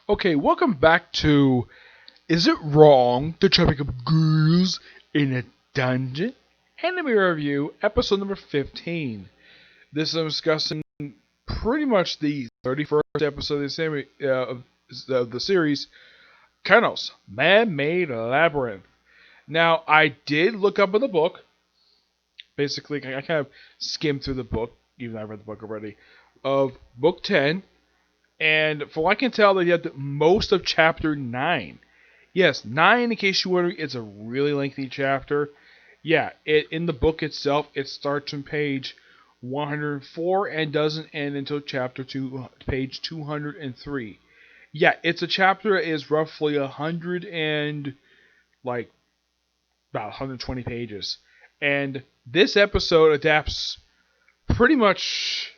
Okay, welcome back to Is It Wrong to Try to Pick Up Girls in a Dungeon? Anime Review, episode number 15. This is discussing pretty much the 31st episode of the series, Knossos, Man-Made Labyrinth. Now, I did look up in the book. Basically, I kind of skimmed through the book, even though I read the book already, of book 10. And from what I can tell, they had most of chapter 9. Yes, 9, in case you're wondering, it's a really lengthy chapter. Yeah, in the book itself, it starts on page 104 and doesn't end until page 203. Yeah, it's a chapter that is roughly about 120 pages. And this episode adapts pretty much,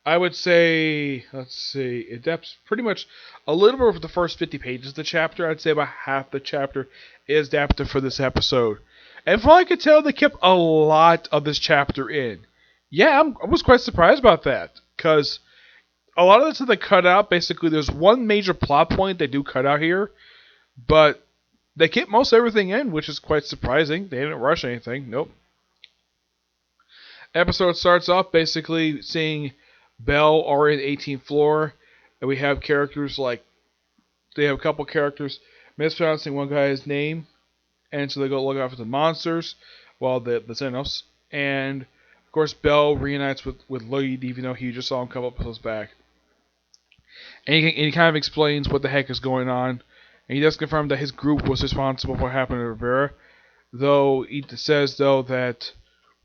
I would say, it adapts pretty much a little bit over the first 50 pages of the chapter. I'd say about half the chapter is adapted for this episode. And from what I could tell, they kept a lot of this chapter in. Yeah, I was quite surprised about that. Because a lot of this that they cut out, basically, there's one major plot point they do cut out here. But they kept most everything in, which is quite surprising. They didn't rush anything. Nope. Episode starts off basically seeing Belle are in the 18th floor, and we have characters like, they have a couple characters mispronouncing one guy's name, and so they go look out for the monsters, the Xenos, and of course Belle reunites with Lloyd, even though he just saw him a couple episodes back. And he kind of explains what the heck is going on, and he does confirm that his group was responsible for what happened to Rivera, though he says that,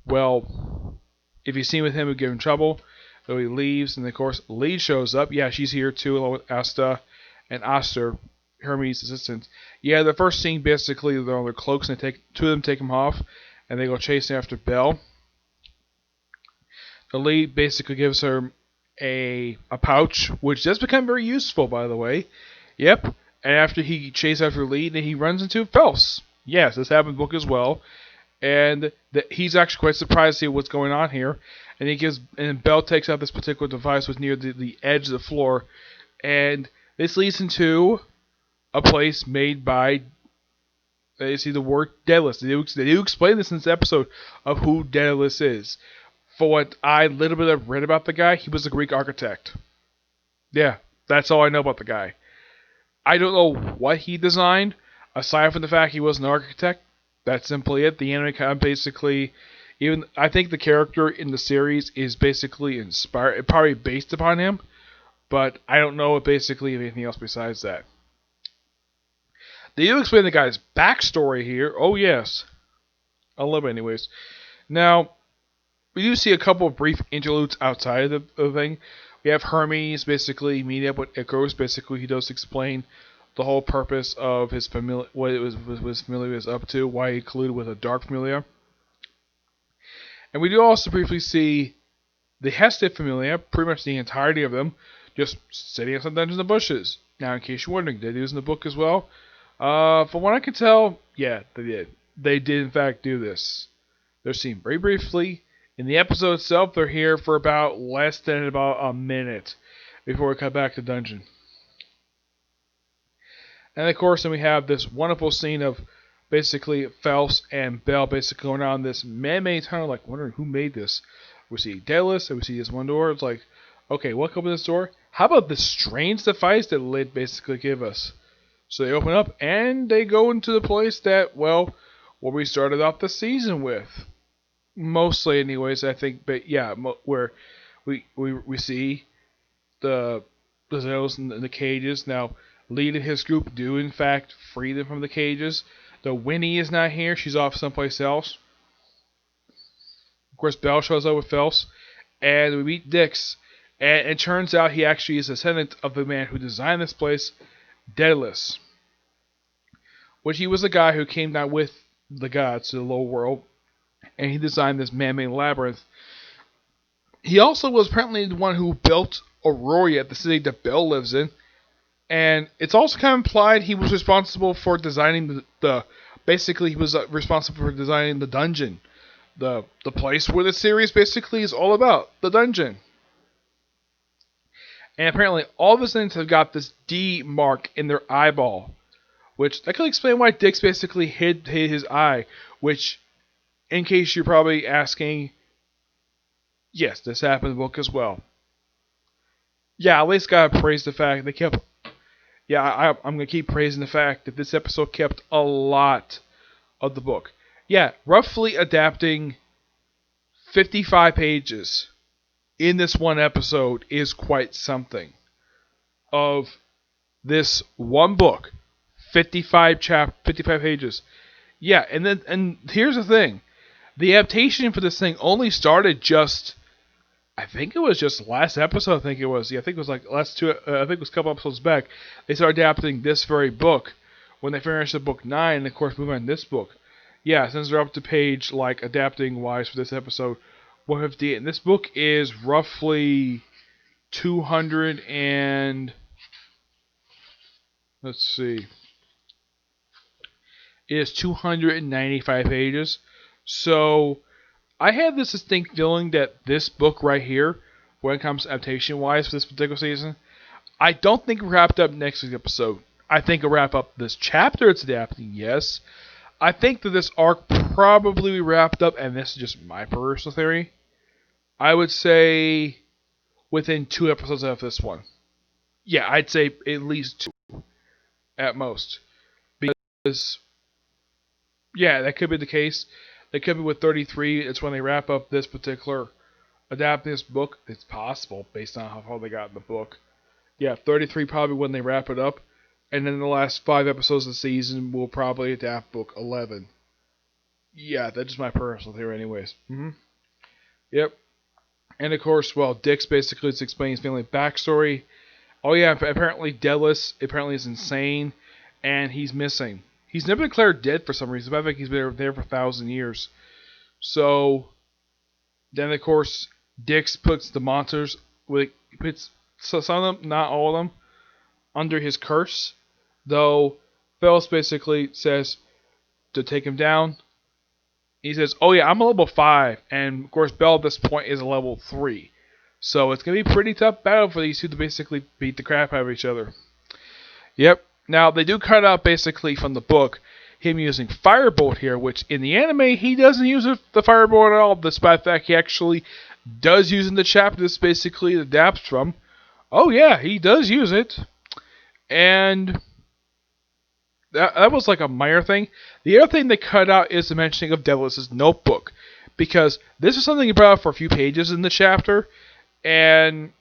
well, if he's seen with him, he'll get in trouble. So he leaves, and of course, Lee shows up. Yeah, she's here too, along with Asta and Oster, Hermes' assistant. Yeah, the first scene, basically, they're on their cloaks, and two of them take them off, and they go chasing after Belle. The Lee basically gives her a pouch, which does become very useful, by the way. Yep, and after he chases after Lee, then he runs into Phelps. Yes, this happened in the book as well. And he's actually quite surprised to see what's going on here. And Belle takes out this particular device was near the edge of the floor, and this leads into a place made by. You see the word Daedalus. They do explain this in this episode of who Daedalus is. For what I little bit have read about the guy, he was a Greek architect. Yeah, that's all I know about the guy. I don't know what he designed, aside from the fact he was an architect. That's simply it. The anime kind of basically, I think the character in the series is basically inspired, probably based upon him, but I don't know basically anything else besides that. They do explain the guy's backstory here. Oh yes, a little bit anyways. Now, we do see a couple of brief interludes outside of the thing. We have Hermes basically meeting up with Icarus. Basically, he does explain the whole purpose of his familiar, what his familiar was up to, why he colluded with a dark familiar. And we do also briefly see the Hestia familiar, pretty much the entirety of them, just sitting in some dungeons and bushes. Now, in case you're wondering, did they do this in the book as well? From what I can tell, yeah, they did. They did in fact do this. They're seen very briefly. In the episode itself, they're here for about less than about a minute before we cut back to dungeon. And of course, then we have this wonderful scene of basically Phelps and Belle basically going around this man-made tunnel, like wondering who made this. We see Daedalus, and we see this one door. It's like, okay, what opened this door? How about this strange device that Lid basically gave us? So they open up, and they go into the place that, well, what we started off the season with. Mostly, anyways, I think, but yeah, where we see the Zeros in the cages. Now, Lee and his group do, in fact, free them from the cages. Though Winnie is not here. She's off someplace else. Of course, Belle shows up with Phelps. And we meet Dix. And it turns out he actually is a descendant of the man who designed this place, Daedalus. Which he was the guy who came down with the gods to the lower world. And he designed this man-made labyrinth. He also was apparently the one who built Aurora, the city that Belle lives in. And it's also kind of implied he was responsible for designing basically he was responsible for designing the dungeon. The place where the series basically is all about, the dungeon. And apparently all the things have got this D mark in their eyeball. Which, that could explain why Dix basically hid his eye. Which, in case you're probably asking, yes, this happened in the book as well. Yeah, at least gotta praise the fact they kept. Yeah, I'm gonna keep praising the fact that this episode kept a lot of the book. Yeah, roughly adapting 55 pages in this one episode is quite something. Of this one book, 55 pages. Yeah, and here's the thing. The adaptation for this thing only started just, I think it was just last episode. I think it was. Yeah, I think it was like last two. I think it was a couple episodes back. They started adapting this very book when they finished the book 9, and of course moving on to this book. Yeah, since they're up to page like adapting wise for this episode 158, and this book is roughly 200 and let's see, it is 295 pages. So I had this distinct feeling that this book right here, when it comes to adaptation wise for this particular season, I don't think it wrapped up next week's episode. I think it'll wrap up this chapter it's adapting, yes. I think that this arc probably wrapped up, and this is just my personal theory, I would say within 2 episodes of this one. Yeah, I'd say at least 2 at most. Because, yeah, that could be the case. It could be with 33, it's when they wrap up this particular adapt this book. It's possible based on how far they got in the book. Yeah, 33 probably when they wrap it up. And then the last 5 episodes of the season will probably adapt book 11. Yeah, that's just my personal theory anyways. Yep. And of course, well, Dix basically is explaining his family backstory. Oh yeah, apparently Delis apparently is insane, and he's missing. He's never been declared dead for some reason, but I think he's been there for 1,000 years. So, then of course, Dix puts the monsters, puts some of them, not all of them, under his curse. Though, Phelps basically says to take him down. He says, oh yeah, I'm a level 5, and of course Bell at this point is a level 3. So it's going to be a pretty tough battle for these two to basically beat the crap out of each other. Yep. Now, they do cut out basically from the book him using Firebolt here, which in the anime, he doesn't use the Firebolt at all, despite the fact he actually does use in the chapter this basically adapts from. Oh yeah, he does use it. And that was like a minor thing. The other thing they cut out is the mentioning of Delis' notebook, because this is something he brought up for a few pages in the chapter, and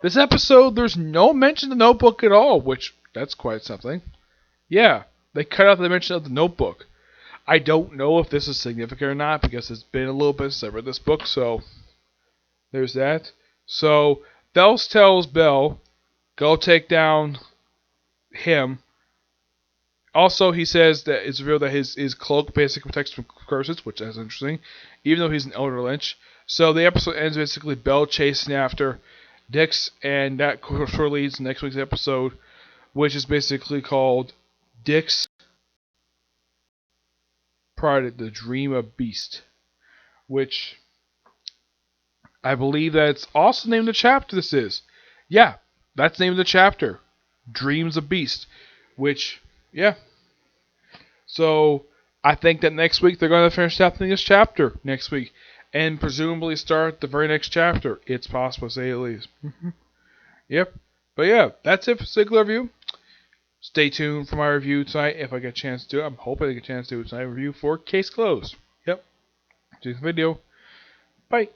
this episode, there's no mention of the notebook at all, which, that's quite something. Yeah, they cut out the mention of the notebook. I don't know if this is significant or not, because it's been a little bit since I read this book, so there's that. So, Dels tells Bell, go take down him. Also, he says that it's revealed that his cloak basically protects from curses, which is interesting, even though he's an Elder Lynch. So the episode ends basically Bell chasing after Dix, and that sort of leads to next week's episode, which is basically called Dix Pride, the Dream of Beast, which I believe that's also the name of the chapter this is. Yeah, that's the name of the chapter, Dreams of Beast, which, yeah. So, I think that next week they're going to finish adapting this chapter next week, and presumably start the very next chapter. It's possible to say at least. Yep. But yeah, that's it for Sigler Review. Stay tuned for my review tonight if I get a chance to do it. I'm hoping I get a chance to do it tonight. Review for Case Closed. Yep. See you in the video. Bye.